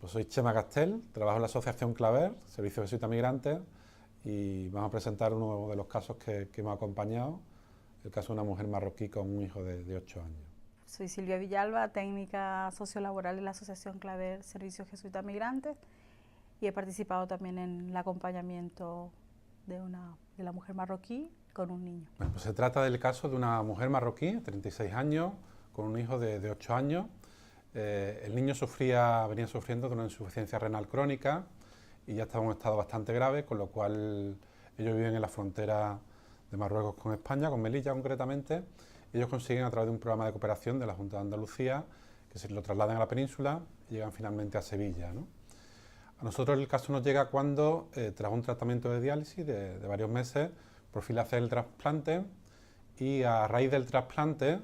Pues soy Chema Castel, trabajo en la Asociación Claver, Servicio de Jesuitas Migrantes, y vamos a presentar uno de los casos que hemos acompañado, el caso de una mujer marroquí con un hijo de 8 años. Soy Silvia Villalba, técnica sociolaboral en la Asociación Claver, Servicio Jesuitas Migrantes, y he participado también en el acompañamiento de la mujer marroquí con un niño. Bueno, pues se trata del caso de una mujer marroquí, de 36 años, con un hijo de 8 años. El niño venía sufriendo de una insuficiencia renal crónica y ya estaba en un estado bastante grave, con lo cual ellos viven en la frontera de Marruecos con España, con Melilla concretamente. Ellos consiguen, a través de un programa de cooperación de la Junta de Andalucía, que se lo trasladen a la península y llegan finalmente a Sevilla, ¿no? A nosotros el caso nos llega cuando, tras un tratamiento de diálisis de varios meses, por fin le hace el trasplante, y a raíz del trasplante,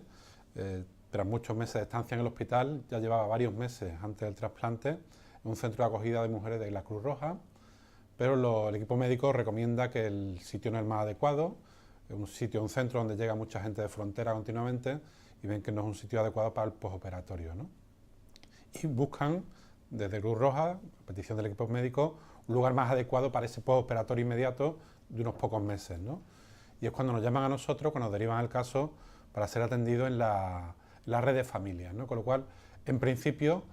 tras muchos meses de estancia en el hospital, ya llevaba varios meses antes del trasplante, en un centro de acogida de mujeres de la Cruz Roja, pero el equipo médico recomienda que el sitio no es más adecuado, es un centro donde llega mucha gente de frontera continuamente, y ven que no es un sitio adecuado para el postoperatorio, ¿no? Y buscan, desde Cruz Roja, a petición del equipo médico, un lugar más adecuado para ese postoperatorio inmediato de unos pocos meses, ¿no? Y es cuando nos llaman a nosotros, cuando nos derivan el caso para ser atendido en la red de familias, ¿no? Con lo cual, en principio,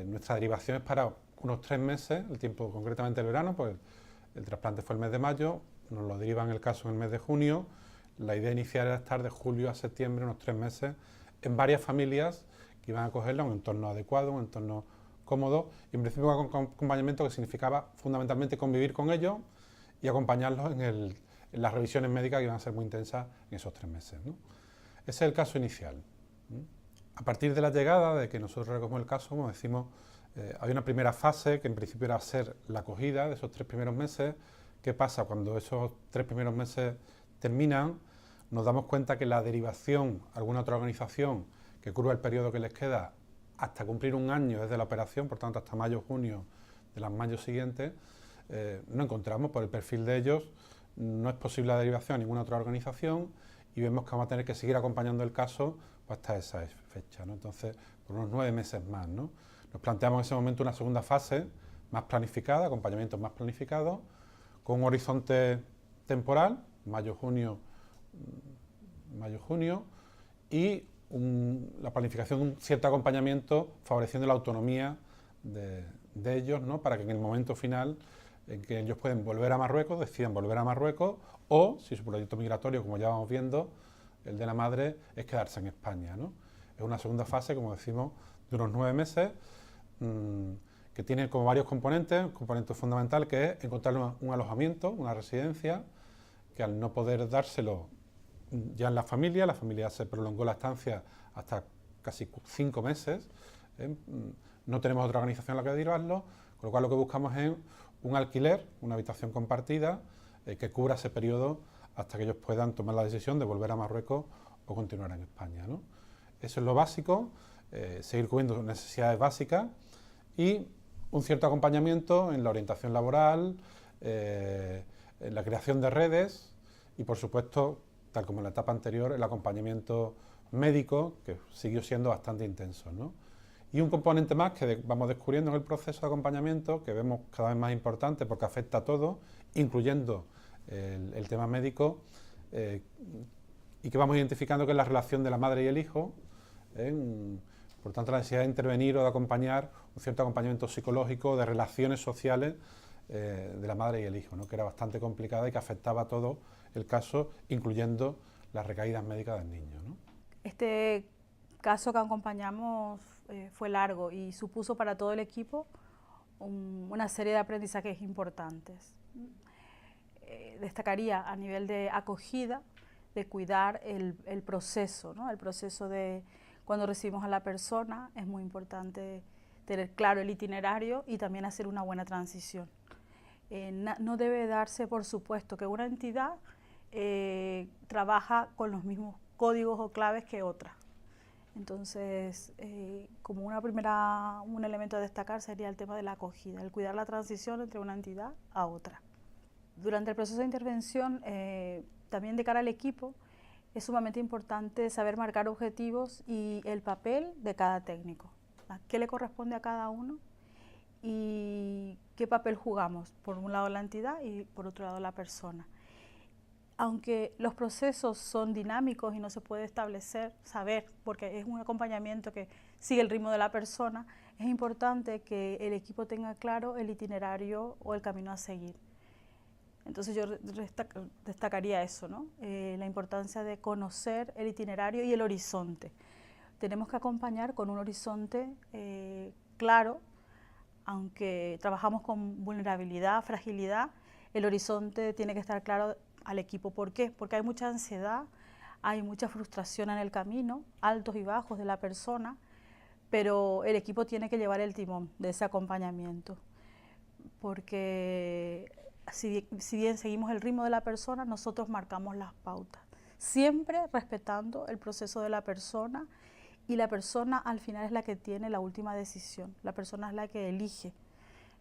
nuestra derivación es para unos 3 meses, el tiempo concretamente el verano, pues el trasplante fue el mes de mayo, nos lo derivan el caso en el mes de junio. La idea inicial era estar de julio a septiembre, unos 3 meses, en varias familias que iban a acogerla, un entorno adecuado, un entorno cómodo, y en principio un acompañamiento que significaba fundamentalmente convivir con ellos y acompañarlos en las revisiones médicas, que iban a ser muy intensas en esos 3 meses, ¿no? Ese es el caso inicial. A partir de la llegada, de que nosotros recogemos el caso, como decimos, hay una primera fase que en principio era ser la acogida de esos 3 primeros meses. ¿Qué pasa? Cuando esos 3 primeros meses terminan, nos damos cuenta que la derivación a alguna otra organización que cubra el periodo que les queda hasta cumplir un año desde la operación, por tanto hasta mayo o junio de las mayos siguientes, no encontramos. Por el perfil de ellos no es posible la derivación a ninguna otra organización, y vemos que vamos a tener que seguir acompañando el caso hasta esa fecha, ¿no? Entonces, por unos 9 meses más, ¿no? Nos planteamos en ese momento una segunda fase más planificada, acompañamientos más planificados, con un horizonte temporal, mayo-junio, y la planificación de un cierto acompañamiento favoreciendo la autonomía de ellos, ¿no? Para que en el momento final en que ellos pueden volver a Marruecos, decidan volver a Marruecos, o si su proyecto migratorio, como ya vamos viendo, el de la madre, es quedarse en España, ¿no? Es una segunda fase, como decimos, de unos 9 meses, que tiene como varios componentes. Un componente fundamental, que es encontrar un alojamiento, una residencia, que al no poder dárselo ya en la familia se prolongó la estancia hasta casi 5 meses, no tenemos otra organización a la que derivarlo, con lo cual lo que buscamos es un alquiler, una habitación compartida, que cubra ese periodo hasta que ellos puedan tomar la decisión de volver a Marruecos o continuar en España, ¿no? Eso es lo básico, seguir cubriendo necesidades básicas y un cierto acompañamiento en la orientación laboral, en la creación de redes y, por supuesto, tal como en la etapa anterior, el acompañamiento médico, que siguió siendo bastante intenso, ¿no? Y un componente más que vamos descubriendo en el proceso de acompañamiento, que vemos cada vez más importante porque afecta a todo, incluyendo el tema médico, y que vamos identificando, que es la relación de la madre y el hijo. Por tanto, la necesidad de intervenir o de acompañar, un cierto acompañamiento psicológico, de relaciones sociales de la madre y el hijo, ¿no? Que era bastante complicada y que afectaba a todo el caso, incluyendo las recaídas médicas del niño, ¿no? Este caso que acompañamos fue largo y supuso para todo el equipo una serie de aprendizajes importantes. Destacaría a nivel de acogida, de cuidar el proceso, ¿no? El proceso de cuando recibimos a la persona. Es muy importante tener claro el itinerario y también hacer una buena transición. No debe darse, por supuesto, que una entidad trabaja con los mismos códigos o claves que otra. Entonces, como un elemento a destacar sería el tema de la acogida, el cuidar la transición entre una entidad a otra. Durante el proceso de intervención, también de cara al equipo, es sumamente importante saber marcar objetivos y el papel de cada técnico, ¿qué le corresponde a cada uno y qué papel jugamos, por un lado la entidad y por otro lado la persona. Aunque los procesos son dinámicos y no se puede saber, porque es un acompañamiento que sigue el ritmo de la persona, es importante que el equipo tenga claro el itinerario o el camino a seguir. Entonces yo destacaría eso, ¿no? La importancia de conocer el itinerario y el horizonte. Tenemos que acompañar con un horizonte claro, aunque trabajamos con vulnerabilidad, fragilidad, el horizonte tiene que estar claro al equipo. ¿Por qué? Porque hay mucha ansiedad, hay mucha frustración en el camino, altos y bajos de la persona, pero el equipo tiene que llevar el timón de ese acompañamiento, porque si bien seguimos el ritmo de la persona, nosotros marcamos las pautas, siempre respetando el proceso de la persona, y la persona al final es la que tiene la última decisión, la persona es la que elige.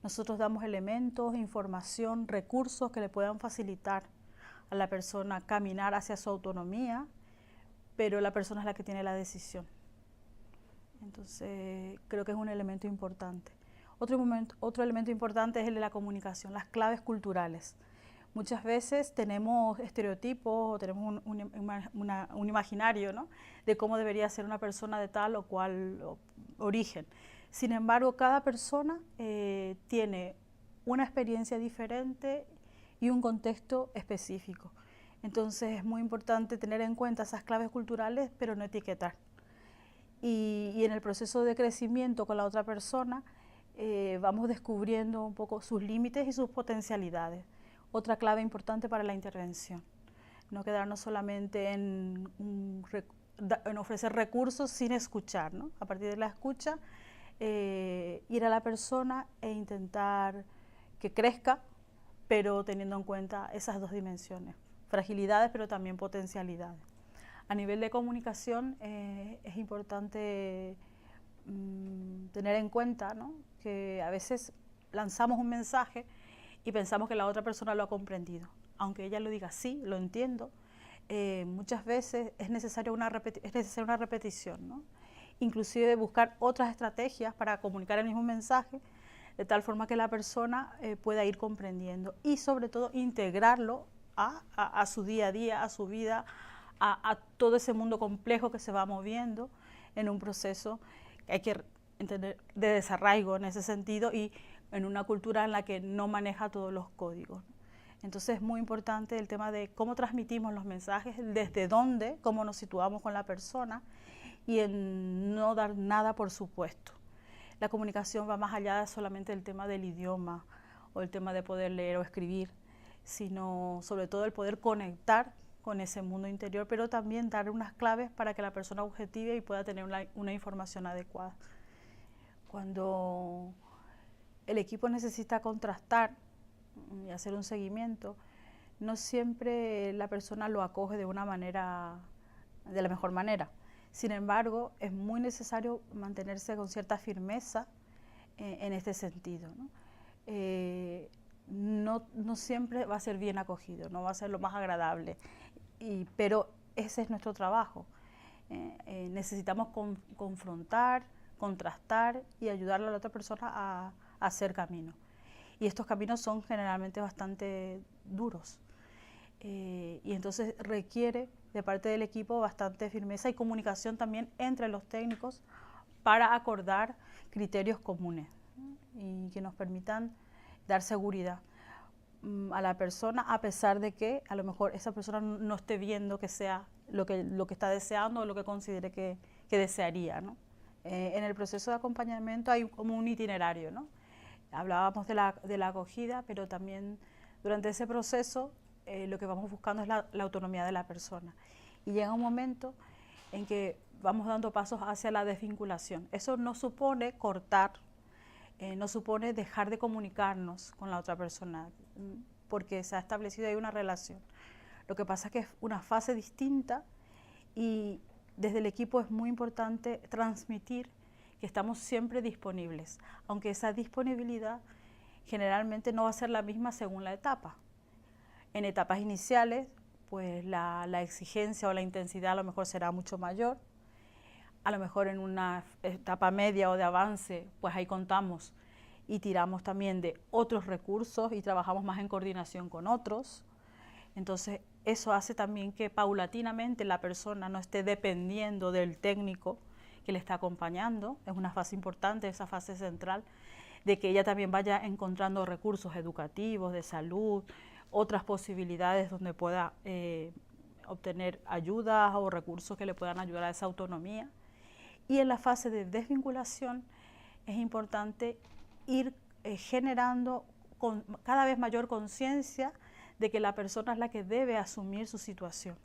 Nosotros damos elementos, información, recursos que le puedan facilitar a la persona caminar hacia su autonomía, pero la persona es la que tiene la decisión. Entonces, creo que es un elemento importante. Otro elemento importante es el de la comunicación, las claves culturales. Muchas veces tenemos estereotipos o tenemos un imaginario, ¿no?, de cómo debería ser una persona de tal o cual origen. Sin embargo, cada persona tiene una experiencia diferente y un contexto específico. Entonces es muy importante tener en cuenta esas claves culturales, pero no etiquetar. Y en el proceso de crecimiento con la otra persona vamos descubriendo un poco sus límites y sus potencialidades. Otra clave importante para la intervención. No quedarnos solamente en ofrecer recursos sin escuchar, ¿no? A partir de la escucha, ir a la persona e intentar que crezca, pero teniendo en cuenta esas dos dimensiones, fragilidades pero también potencialidades. A nivel de comunicación es importante tener en cuenta, ¿no?, que a veces lanzamos un mensaje y pensamos que la otra persona lo ha comprendido. Aunque ella lo diga, sí, lo entiendo, muchas veces es necesaria una repetición, ¿no? Inclusive buscar otras estrategias para comunicar el mismo mensaje, de tal forma que la persona pueda ir comprendiendo y sobre todo integrarlo a su día a día, a su vida, a todo ese mundo complejo que se va moviendo en un proceso que hay que entender de desarraigo en ese sentido y en una cultura en la que no maneja todos los códigos. Entonces es muy importante el tema de cómo transmitimos los mensajes, desde dónde, cómo nos situamos con la persona y en no dar nada por supuesto. La comunicación va más allá de solamente el tema del idioma o el tema de poder leer o escribir, sino sobre todo el poder conectar con ese mundo interior, pero también dar unas claves para que la persona objetive y pueda tener una información adecuada. Cuando el equipo necesita contrastar y hacer un seguimiento, no siempre la persona lo acoge de la mejor manera. Sin embargo, es muy necesario mantenerse con cierta firmeza en este sentido, ¿no? No siempre va a ser bien acogido, no va a ser lo más agradable, pero ese es nuestro trabajo. Necesitamos confrontar, contrastar y ayudarle a la otra persona a hacer camino. Y estos caminos son generalmente bastante duros. Y entonces requiere de parte del equipo bastante firmeza y comunicación también entre los técnicos para acordar criterios comunes y que nos permitan dar seguridad a la persona, a pesar de que a lo mejor esa persona no esté viendo que sea lo que está deseando o lo que considere que desearía, ¿no? En el proceso de acompañamiento hay como un itinerario, ¿no? Hablábamos de la acogida, pero también durante ese proceso lo que vamos buscando es la autonomía de la persona. Y llega un momento en que vamos dando pasos hacia la desvinculación. Eso no supone cortar, no supone dejar de comunicarnos con la otra persona, porque se ha establecido ahí una relación. Lo que pasa es que es una fase distinta y desde el equipo es muy importante transmitir que estamos siempre disponibles, aunque esa disponibilidad generalmente no va a ser la misma según la etapa. En etapas iniciales, pues la exigencia o la intensidad a lo mejor será mucho mayor. A lo mejor en una etapa media o de avance, pues ahí contamos y tiramos también de otros recursos y trabajamos más en coordinación con otros. Entonces, eso hace también que paulatinamente la persona no esté dependiendo del técnico que le está acompañando. Es una fase importante, esa fase central, de que ella también vaya encontrando recursos educativos, de salud, otras posibilidades donde pueda obtener ayudas o recursos que le puedan ayudar a esa autonomía. Y en la fase de desvinculación es importante ir generando con cada vez mayor conciencia de que la persona es la que debe asumir su situación.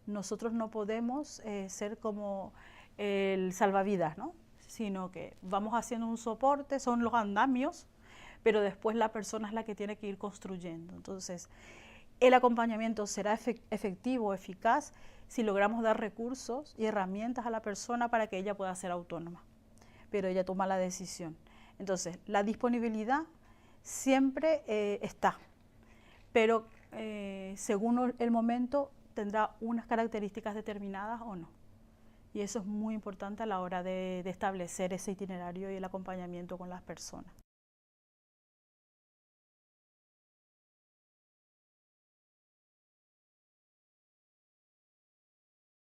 Nosotros no podemos ser como el salvavidas, ¿no? Sino que vamos haciendo un soporte, son los andamios, pero después la persona es la que tiene que ir construyendo. Entonces, el acompañamiento será efectivo, eficaz, si logramos dar recursos y herramientas a la persona para que ella pueda ser autónoma, pero ella toma la decisión. Entonces, la disponibilidad siempre está, pero según el momento tendrá unas características determinadas o no. Y eso es muy importante a la hora de establecer ese itinerario y el acompañamiento con las personas.